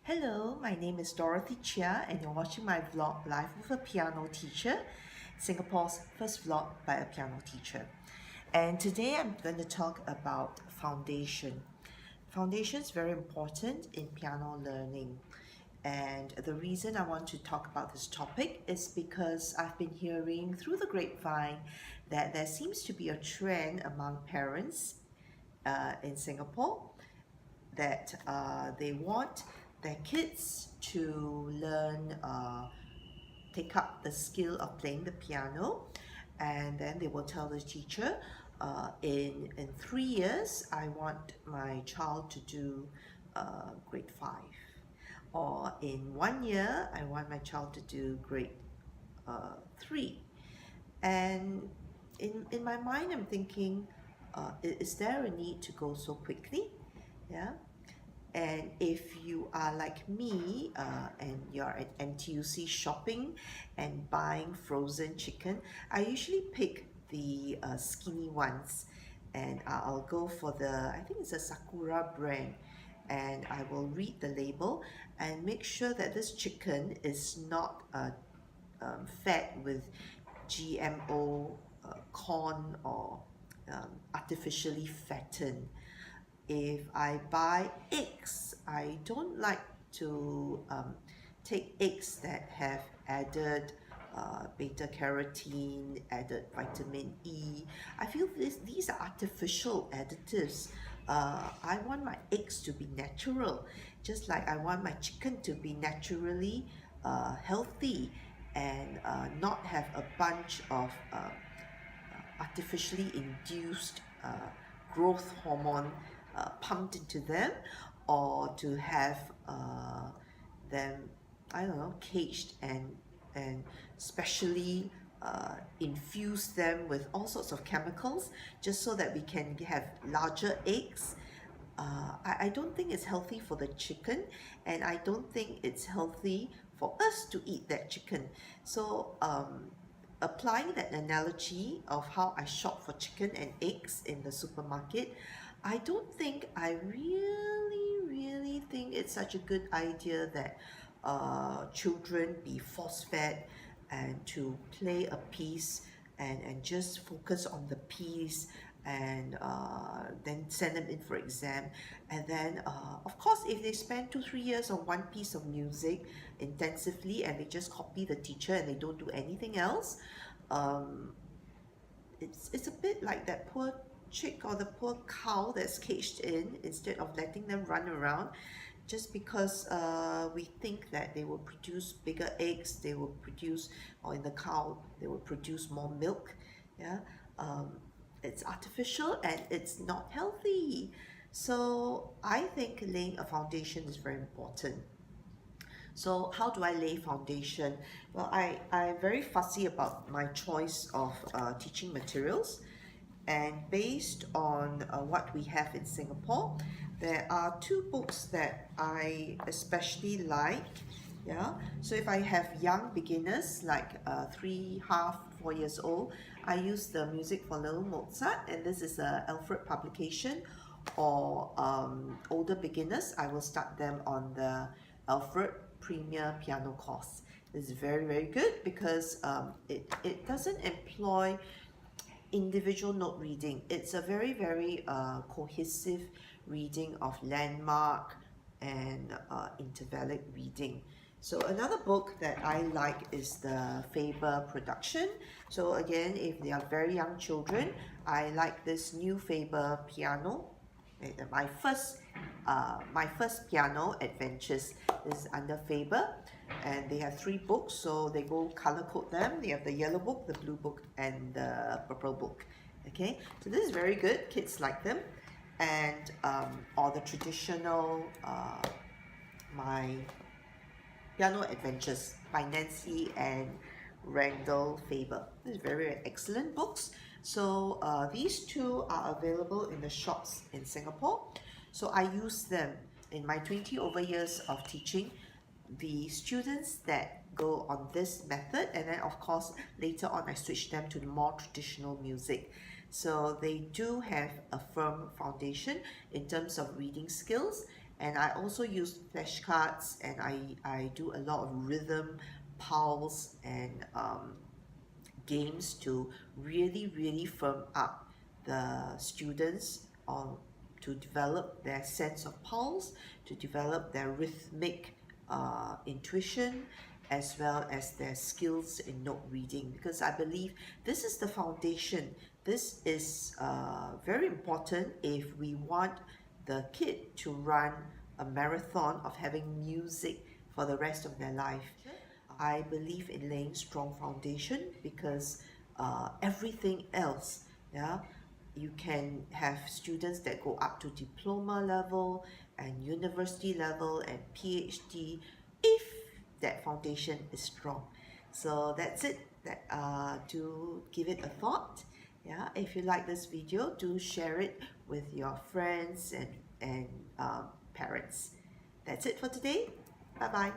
Hello, my name is Dorothy Chia and you're watching my vlog Live with a Piano Teacher, Singapore's first vlog by a piano teacher. And today I'm going to talk about foundation. Foundation is very important in piano learning. And the reason I want to talk about this topic is because I've been hearing through the grapevine that there seems to be a trend among parents in Singapore that they want their kids to learn, take up the skill of playing the piano, and then they will tell the teacher, in 3 years, I want my child to do grade 5. Or in 1 year, I want my child to do grade 3. And in my mind, I'm thinking, is there a need to go so quickly? Yeah. And if you are like me and you're at NTUC shopping and buying frozen chicken, I usually pick the skinny ones, and I'll go for I think it's a Sakura brand, and I will read the label and make sure that this chicken is not fed with GMO corn or artificially fattened. If I buy eggs, I don't like to take eggs that have added beta carotene, added vitamin E. I feel these are artificial additives. I want my eggs to be natural, just like I want my chicken to be naturally healthy and not have a bunch of artificially induced growth hormone pumped into them, or to have them, I don't know, caged and specially infuse them with all sorts of chemicals just so that we can have larger eggs. I don't think it's healthy for the chicken, and I don't think it's healthy for us to eat that chicken. So applying that analogy of how I shop for chicken and eggs in the supermarket, I don't think I really think it's such a good idea that children be force-fed and to play a piece and just focus on the piece, and then send them in for exam. And then of course, if they spend 2-3 years on one piece of music intensively and they just copy the teacher and they don't do anything else, it's a bit like that poor chick or the poor cow that's caged in instead of letting them run around, just because we think that they will produce bigger eggs, they will produce, or in the cow, they will produce more milk. Yeah, it's artificial and it's not healthy. So I think laying a foundation is very important. So how do I lay foundation? Well, I'm very fussy about my choice of teaching materials. And based on what we have in Singapore, there are two books that I especially like. Yeah, so if I have young beginners like 4 years old, I use the Music for Little Mozart, and this is a Alfred publication. Or older beginners, I will start them on the Alfred Premier Piano course. It's very good because it doesn't employ individual note reading. It's a very cohesive reading of landmark and intervallic reading. So another book that I like is the Faber production. So again, if they are very young children, I like this new Faber piano. My first piano adventures is under Faber, and they have 3 books, so they go color code them. They have the yellow book, the blue book, and the purple book. Okay, so this is very good. Kids like them. And or the traditional My Piano Adventures by Nancy and Randall Faber. These are very excellent books. So these 2 are available in the shops in Singapore. So I use them in my 20 over years of teaching. The students that go on this method, and then of course later on I switch them to the more traditional music. So they do have a firm foundation in terms of reading skills. And I also use flashcards, and I do a lot of rhythm, pulse, and games to really firm up the students on to develop their sense of pulse, to develop their rhythmic intuition, as well as their skills in note reading, because I believe this is the foundation. This is very important if we want the kid to run a marathon of having music for the rest of their life. I believe in laying strong foundation, because everything else, yeah, you can have students that go up to diploma level and university level and PhD if that foundation is strong. So that's it. That do give it a thought. Yeah, if you like this video, do share it with your friends and parents. That's it for today. Bye bye.